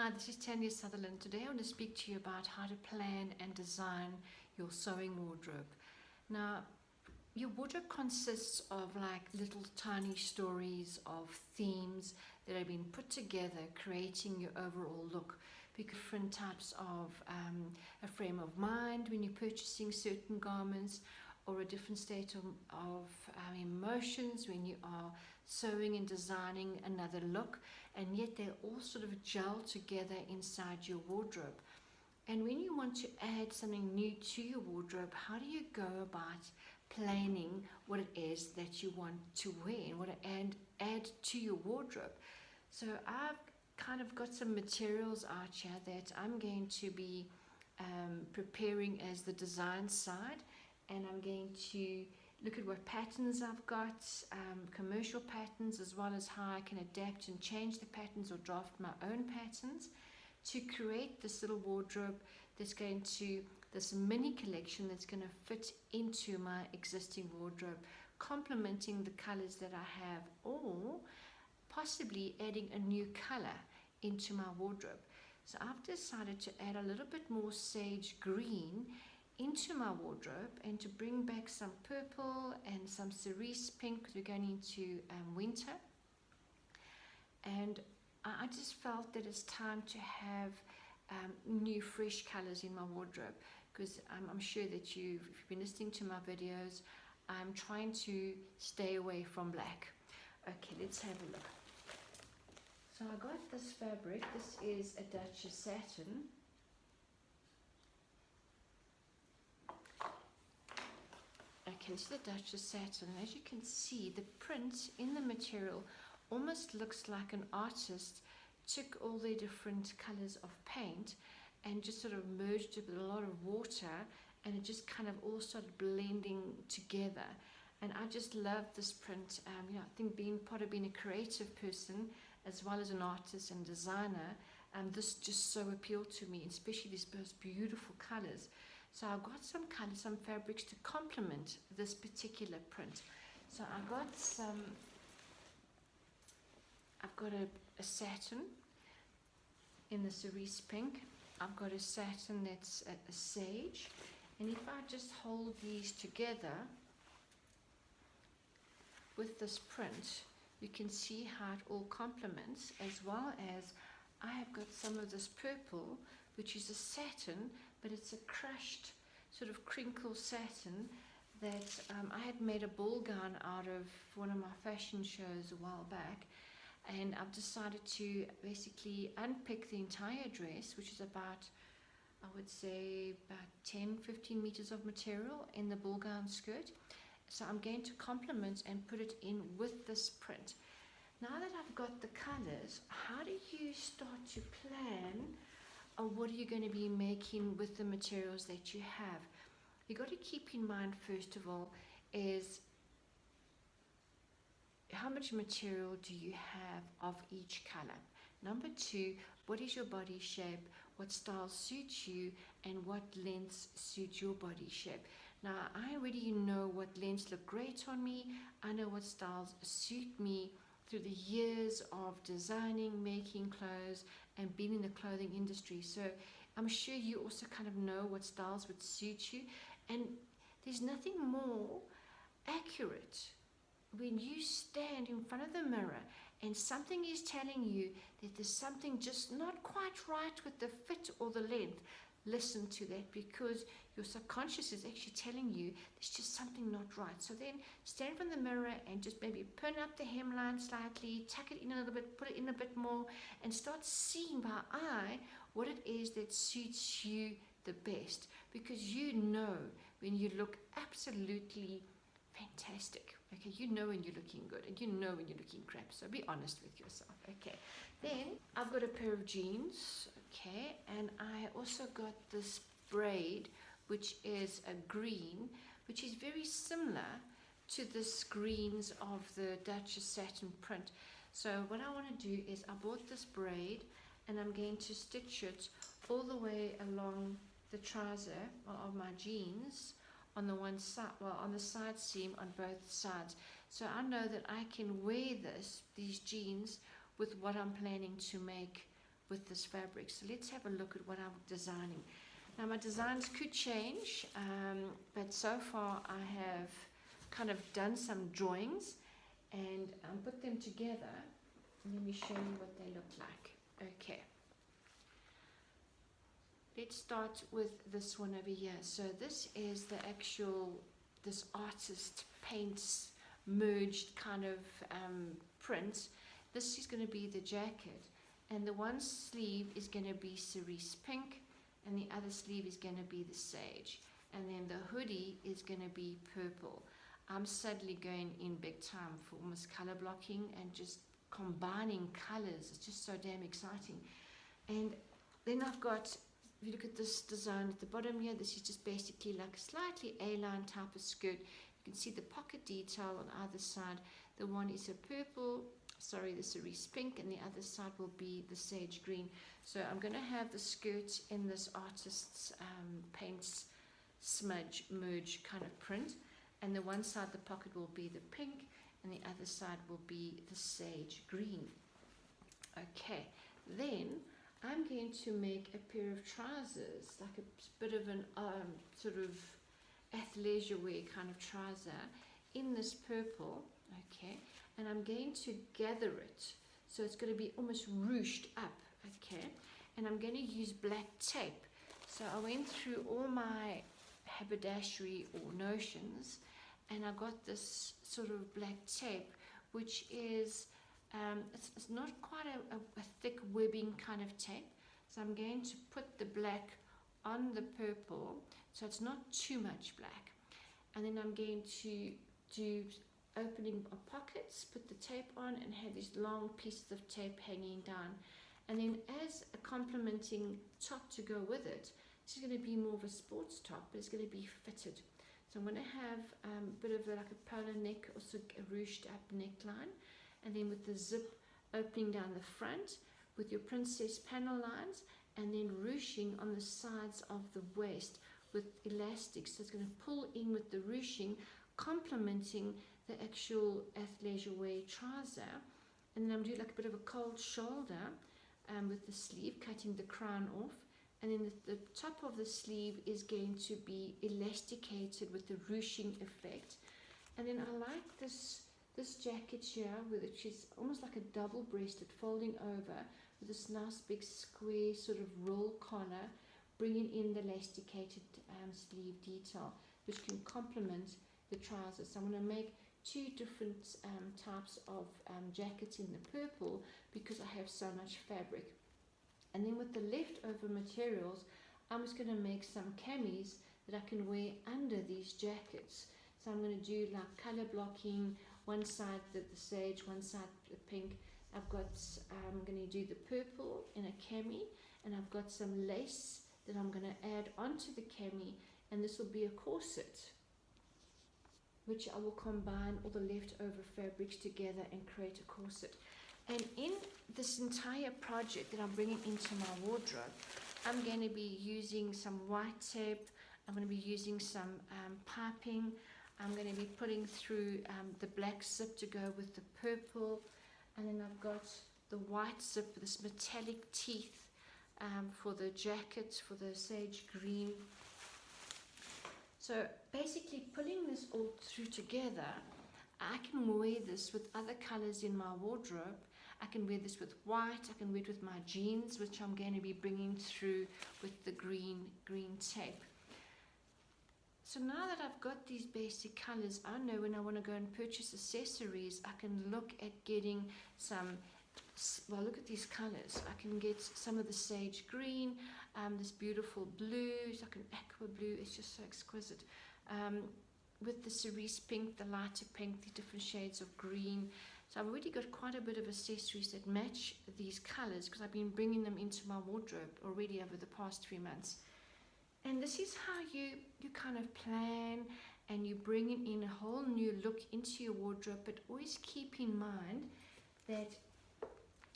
Hi, this is Tanya Sutherland. Today I want to speak to you about how to plan and design your sewing wardrobe. Now, your wardrobe consists of like little tiny stories of themes that have been put together, creating your overall look. Different types of a frame of mind when you're purchasing certain garments, or a different state of emotions when you are sewing and designing another look, and yet they all sort of gel together inside your wardrobe. And when you want to add something new to your wardrobe, how do you go about planning what it is that you want to wear and what to add to your wardrobe? So I've kind of got some materials out here that I'm going to be preparing as the design side, and I'm going to look at what patterns I've got, commercial patterns, as well as how I can adapt and change the patterns or draft my own patterns to create this little wardrobe that's going to, this mini collection that's going to fit into my existing wardrobe, complementing the colors that I have, or possibly adding a new color into my wardrobe. So I've decided to add a little bit more sage green into my wardrobe and to bring back some purple and some cerise pink because we're going into winter. And I just felt that it's time to have new fresh colors in my wardrobe, because I'm sure that if you've been listening to my videos, I'm trying to stay away from black. Okay, let's have a look. So I got this fabric. This is a Duchess satin. Okay, this is the Duchess satin. As you can see, the print in the material almost looks like an artist took all their different colors of paint and just sort of merged it with a lot of water, and it just kind of all started blending together. And I just love this print. I think being a creative person as well as an artist and designer, this just so appealed to me, especially these most beautiful colors. So I've got some colors, some fabrics to complement this particular print. So I've got a satin in the cerise pink. I've got a satin that's a sage. And if I just hold these together with this print, you can see how it all complements, as well as I have got some of this purple, which is a satin, but it's a crushed sort of crinkle satin that I had made a ball gown out of for one of my fashion shows a while back. And I've decided to basically unpick the entire dress, which is about, I would say, about 10-15 meters of material in the ball gown skirt. So I'm going to complement and put it in with this print. Now that I've got the colors, how do you start to plan what are you going to be making with the materials that you have? You've got to keep in mind, first of all, is how much material do you have of each color? Number two, what is your body shape? What styles suit you, and what lengths suit your body shape? Now, I already know what lengths look great on me. I know what styles suit me through the years of designing, making clothes, and being in the clothing industry. So I'm sure you also kind of know what styles would suit you. And there's nothing more accurate when you stand in front of the mirror and something is telling you that there's something just not quite right with the fit or the length. Listen to that, because your subconscious is actually telling you there's just something not right. So then stand in front of the mirror and just maybe pin up the hemline slightly, tuck it in a little bit, put it in a bit more, and start seeing by eye what it is that suits you the best, because you know when you look absolutely fantastic. Okay, you know when you're looking good, and you know when you're looking crap. So be honest with yourself. Okay, then I've got a pair of jeans. Okay, and I also got this braid, which is a green, which is very similar to this greens of the Duchess satin print. So what I want to do is I bought this braid, and I'm going to stitch it all the way along the trouser of my jeans on the one side, well, on the side seam on both sides. So I know that I can wear these jeans with what I'm planning to make with this fabric. So let's have a look at what I'm designing. Now my designs could change, but so far I have kind of done some drawings and put them together. Let me show you what they look like. Okay. Let's start with this one over here. So this is the actual, this artist paints merged kind of print. This is going to be the jacket, and the one sleeve is going to be cerise pink, and the other sleeve is going to be the sage, and then the hoodie is going to be purple. I'm suddenly going in big time for almost color blocking and just combining colors. It's just so damn exciting. And then I've got, if you look at this design at the bottom here, this is just basically like a slightly A-line type of skirt. You can see the pocket detail on either side. The one is a purple, sorry, the cerise pink, and the other side will be the sage green. So I'm going to have the skirt in this artist's paints smudge merge kind of print, and the one side, the pocket, will be the pink, and the other side will be the sage green. Okay, then I'm going to make a pair of trousers, like a bit of an sort of athleisure wear kind of trouser in this purple, okay, and I'm going to gather it, so it's going to be almost ruched up, okay, and I'm going to use black tape. So I went through all my haberdashery or notions, and I got this sort of black tape, which is it's not quite a thick webbing kind of tape. So I'm going to put the black on the purple, so it's not too much black. And then I'm going to do opening of pockets, put the tape on, and have these long pieces of tape hanging down. And then as a complementing top to go with it, this is going to be more of a sports top, but it's going to be fitted. So I'm going to have a bit of like a polar neck, also a ruched up neckline, and then with the zip opening down the front with your princess panel lines, and then ruching on the sides of the waist with elastic. So it's going to pull in with the ruching, complementing the actual athleisure wear trouser. And then I'm doing like a bit of a cold shoulder with the sleeve, cutting the crown off. And then the top of the sleeve is going to be elasticated with the ruching effect. And then I like this jacket here, which is almost like a double-breasted, folding over with this nice big square sort of roll collar, bringing in the elasticated sleeve detail, which can complement the trousers. So I'm going to make two different types of jackets in the purple because I have so much fabric. And then with the leftover materials, I'm just going to make some camis that I can wear under these jackets. So I'm going to do like color blocking, one side the sage, one side the pink. I'm going to do the purple in a cami, and I've got some lace that I'm going to add onto the cami, and this will be a corset, which I will combine all the leftover fabrics together and create a corset. And in this entire project that I'm bringing into my wardrobe, I'm going to be using some white tape. I'm going to be using some piping. I'm going to be putting through the black zip to go with the purple. And then I've got the white zip with this metallic teeth for the jacket, for the sage green. So basically pulling this all through together, I can wear this with other colors in my wardrobe. I can wear this with white, I can wear it with my jeans, which I'm going to be bringing through with the green tape. So now that I've got these basic colors, I know when I want to go and purchase accessories, I can look at getting some, well, look at these colors. I can get some of the sage green, this beautiful blues, like an aqua blue, it's just so exquisite. With the cerise pink, the lighter pink, the different shades of green. So I've already got quite a bit of accessories that match these colors because I've been bringing them into my wardrobe already over the past 3 months. And this is how you kind of plan and you bring in a whole new look into your wardrobe, but always keep in mind that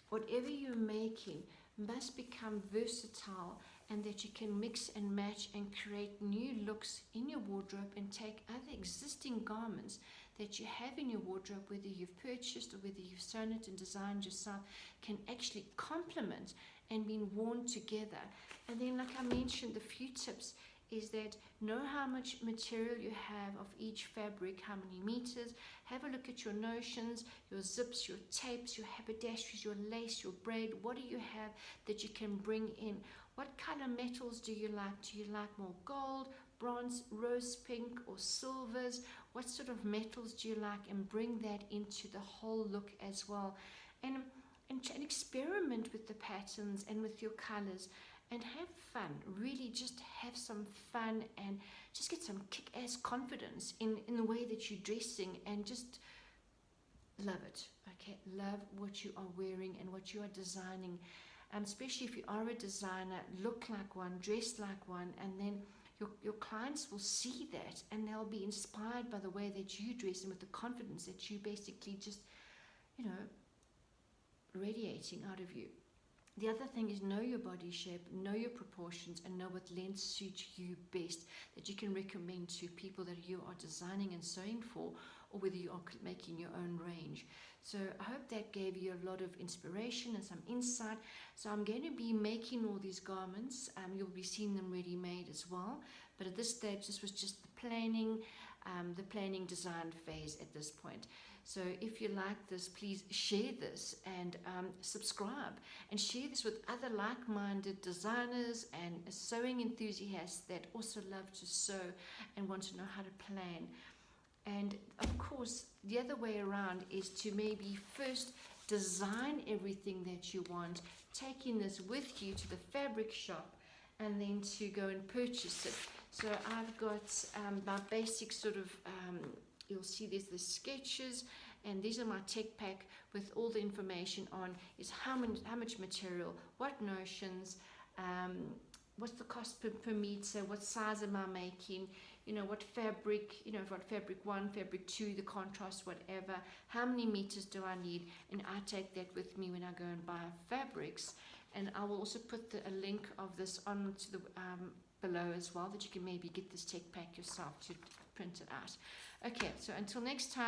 whatever you're making must become versatile, and that you can mix and match and create new looks in your wardrobe and take other existing garments that you have in your wardrobe, whether you've purchased or whether you've sewn it and designed yourself, can actually complement and be worn together. And then, like I mentioned, the few tips is that know how much material you have of each fabric, how many meters. Have a look at your notions, your zips, your tapes, your haberdasheries, your lace, your braid. What do you have that you can bring in? What color metals do you like? Do you like more gold, bronze, rose pink, or silvers? What sort of metals do you like? And bring that into the whole look as well. And experiment with the patterns and with your colors. And have fun, really just have some fun and just get some kick-ass confidence in the way that you're dressing, and just love it, okay? Love what you are wearing and what you are designing. Especially if you are a designer, look like one, dress like one, and then your clients will see that and they'll be inspired by the way that you dress and with the confidence that you basically just, radiating out of you. The other thing is know your body shape, know your proportions, and know what length suits you best, that you can recommend to people that you are designing and sewing for, or whether you are making your own range. So I hope that gave you a lot of inspiration and some insight. So I'm going to be making all these garments. You'll be seeing them ready-made as well. But at this stage, this was just the planning design phase at this point. So if you like this, please share this and subscribe, and share this with other like-minded designers and sewing enthusiasts that also love to sew and want to know how to plan. And of course, the other way around is to maybe first design everything that you want, taking this with you to the fabric shop, and then to go and purchase it. So I've got my basic sort of, you'll see there's the sketches, and these are my tech pack with all the information on is how much material, what notions, what's the cost per meter, what size am I making, what fabric, what fabric 1, fabric 2, the contrast, whatever, how many meters do I need, and I take that with me when I go and buy fabrics. And I will also put a link of this on to the below as well, that you can maybe get this tech pack yourself to print it out. Okay, so until next time.